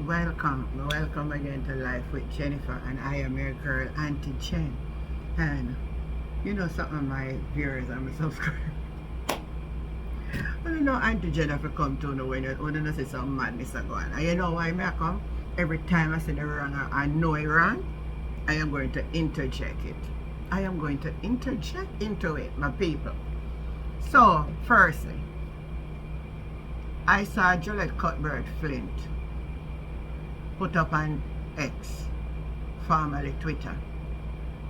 Welcome again to Life with Jennifer, and I am your girl, Auntie Jen. And you know, some of my viewers and my subscribers, I don't know, Auntie Jennifer come to know when you say some madness going on. And you know why I come? Every time I say the wrong, I know it wrong, I am going to interject it. I am going to interject into it, my people. So, firstly, I saw Juliet Cutbert Flint put up on X, formerly Twitter,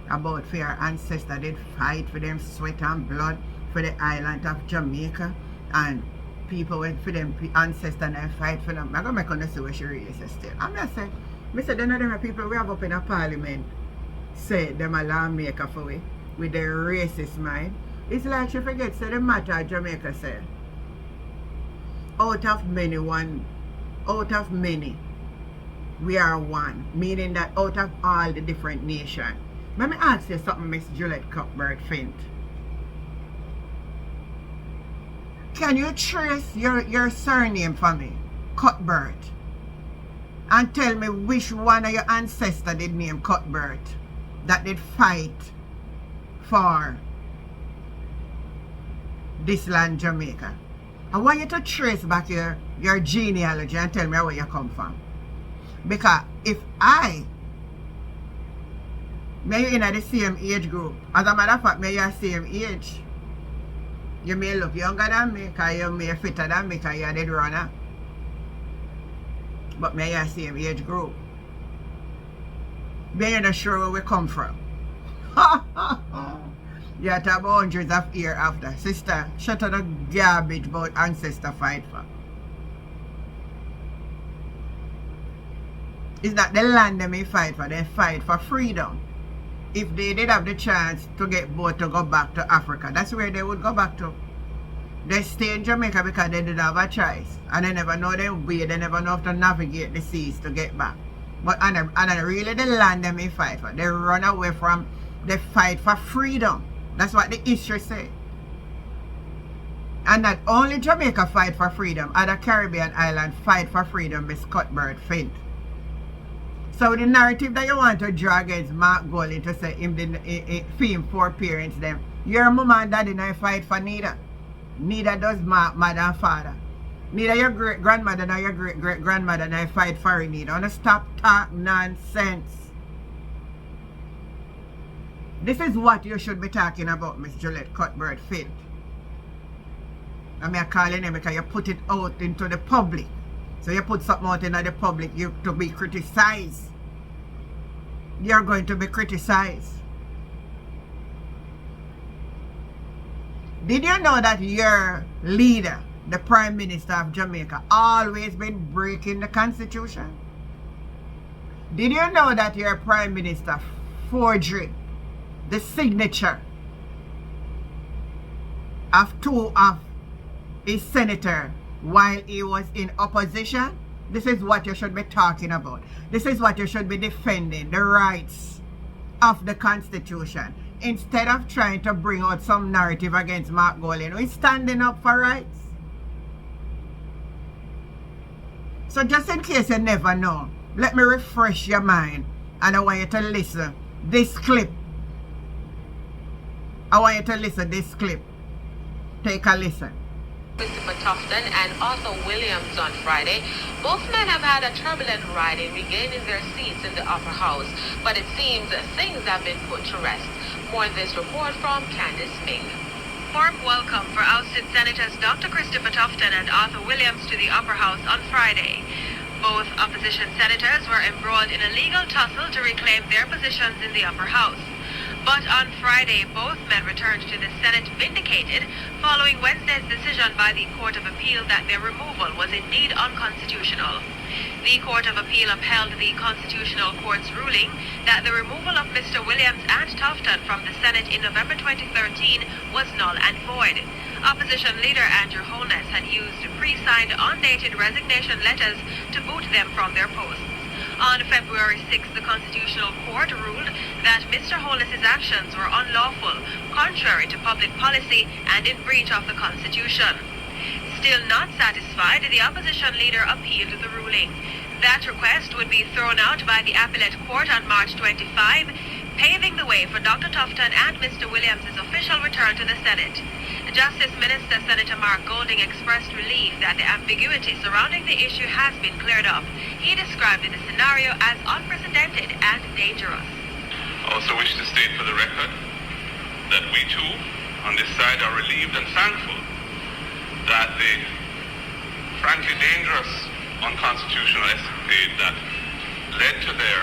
about for our ancestors did fight for them sweat and blood for the island of Jamaica, and people went for them ancestors and fight for them. I'm going to make see what she really says still. I'm not saying, I said, none of them people we have up in a parliament say them a lawmaker for we with their racist mind. It's like she forgets so the matter of Jamaica said, out of many, we are one, meaning that out of all the different nations. Let me ask you something, Miss Juliet Cutbert Flint. Can you trace your surname for me, Cutbert, and tell me which one of your ancestors did name Cutbert that did fight for this land, Jamaica? I want you to trace back your genealogy and tell me where you come from. Because if may you in the same age group, as a matter of fact, may you the same age. You may look younger than me, because you may fitter than me, because you're a dead runner. But may you the same age group. May you not sure where we come from. You have to have hundreds of years after. Sister, shut up the garbage about ancestor fight for. It's not the land they fight for, they fight for freedom. If they did have the chance to get boat to go back to Africa, that's where they would go back to. They stay in Jamaica because they didn't have a choice. And they never know their way, they never know how to navigate the seas to get back. But and really the land they fight for. They run away from, they fight for freedom. That's what the history say. And not only Jamaica fight for freedom, other Caribbean islands fight for freedom, Miss Cuthbert Flint. So the narrative that you want to draw against Mark Golding to say him him four parents them, your mama and daddy not fight for neither. Neither does Mark mother and father. Neither your great grandmother nor your great great grandmother not fight for it neither. Wanna stop talk nonsense. This is what you should be talking about, Miss Juliet Cutbert Flint. I'm calling him because you put it out into the public. So you put something out into the public, you to be criticized. You're going to be criticized. Did you know that your leader, the Prime Minister of Jamaica, always been breaking the Constitution? Did you know that your Prime Minister forged the signature of two of his senators while he was in opposition? This is what you should be talking about. This is what you should be defending, the rights of the Constitution. Instead of trying to bring out some narrative against Mark Golding, we're standing up for rights. So just in case you never know, let me refresh your mind, and I want you to listen this clip. I want you to listen this clip. Take a listen. Christopher Tufton and Arthur Williams on Friday. Both men have had a turbulent ride in regaining their seats in the upper house, but it seems things have been put to rest. More on this report from Candice Ming. Warm welcome for ousted Senators Dr. Christopher Tufton and Arthur Williams to the upper house on Friday. Both opposition senators were embroiled in a legal tussle to reclaim their positions in the upper house. But on Friday, both men returned to the Senate vindicated following Wednesday's decision by the Court of Appeal that their removal was indeed unconstitutional. The Court of Appeal upheld the Constitutional Court's ruling that the removal of Mr. Williams and Tufton from the Senate in November 2013 was null and void. Opposition leader Andrew Holness had used pre-signed undated resignation letters to boot them from their posts. On February 6, the Constitutional Court ruled that Mr. Holness's actions were unlawful, contrary to public policy, and in breach of the Constitution. Still not satisfied, the opposition leader appealed the ruling. That request would be thrown out by the appellate court on March 25, paving the way for Dr. Tufton and Mr. Williams' official return to the Senate. Justice Minister Senator Mark Golding expressed relief that the ambiguity surrounding the issue has been cleared up. He described the scenario as unprecedented and dangerous. I also wish to state for the record that we too, on this side, are relieved and thankful that the frankly dangerous unconstitutional escapade that led to their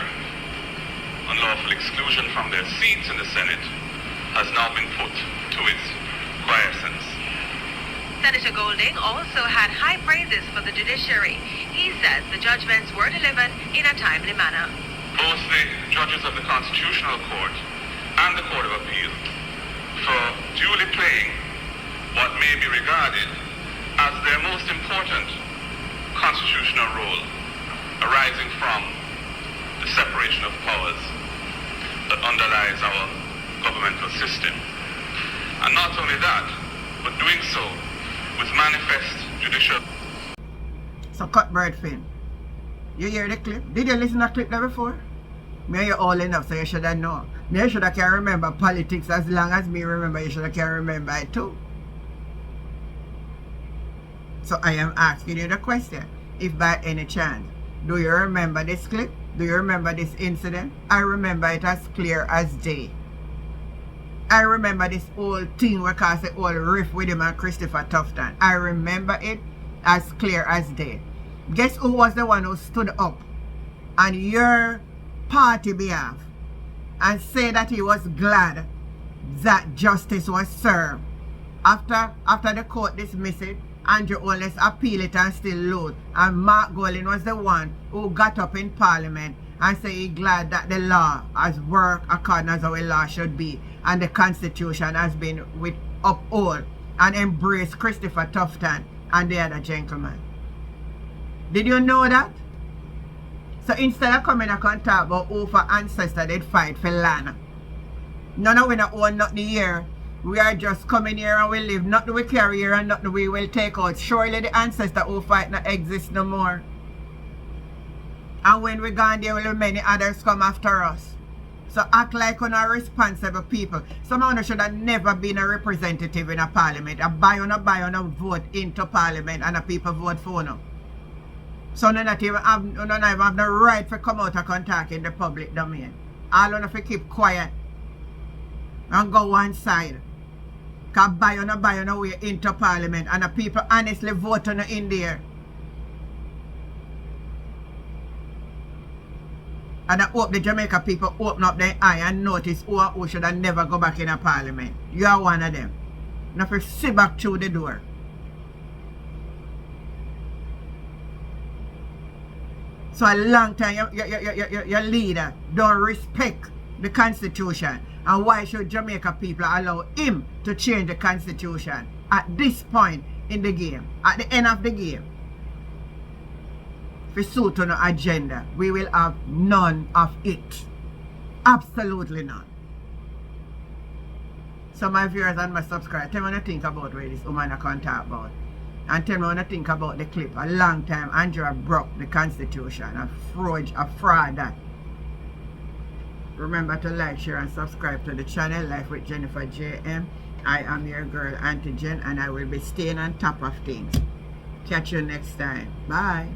unlawful exclusion from their seats in the Senate has now been put to its quiescence. Senator Golding also had high praises for the judiciary. He says the judgments were delivered in a timely manner. Both the judges of the Constitutional Court and the Court of Appeal for duly playing what may be regarded as their most important constitutional role arising from the separation of powers that underlies our governmental system. And not only that, but doing so with manifest judicial... So Cutbert Finn, you hear the clip? Did you listen to the clip there before? Me you all enough, so you should have known. Me should have can remember politics as long as me remember, you should have can remember it too. So I am asking you the question, if by any chance, do you remember this clip? Do you remember this incident? I remember it as clear as day. I remember this whole thing where cause the whole riff with him and Christopher Tufton. I remember it as clear as day. Guess who was the one who stood up on your party behalf and said that he was glad that justice was served? After the court dismissed it, Andrew Holness appealed it and still lose. And Mark Golding was the one who got up in Parliament and said he's glad that the law has worked according as our law should be and the Constitution has been upheld and embraced Christopher Tufton and the other gentleman. Did you know that? So instead of coming and talk about who for ancestors did fight for land, none of we not own nothing here. We are just coming here and we live. Nothing we carry here and nothing we will take out. Surely the ancestors who fight not exist no more. And when we gone there will many others come after us. So act like on our responsible people. Some of us should have never been a representative in a parliament. A buy on a vote into parliament and a people vote for no. So none of even have the right to come out and talk in the public domain. All of you keep quiet and go one side. Because buy on a way into parliament and the people honestly vote on in there. And I hope the Jamaica people open up their eye and notice who should have never go back in a parliament. You are one of them. Now if you sit back through the door. So a long time your leader don't respect the Constitution. And why should Jamaica people allow him to change the Constitution at this point in the game, at the end of the game? For suit on the agenda, we will have none of it. Absolutely none. So my viewers and my subscribers, tell me what you think about what this woman I can talk about. And tell me what you think about the clip. A long time Andrew broke the Constitution. A fraud that. Remember to like, share and subscribe to the channel Life with Jennifer JM. I am your girl Auntie Jen and I will be staying on top of things. Catch you next time. Bye.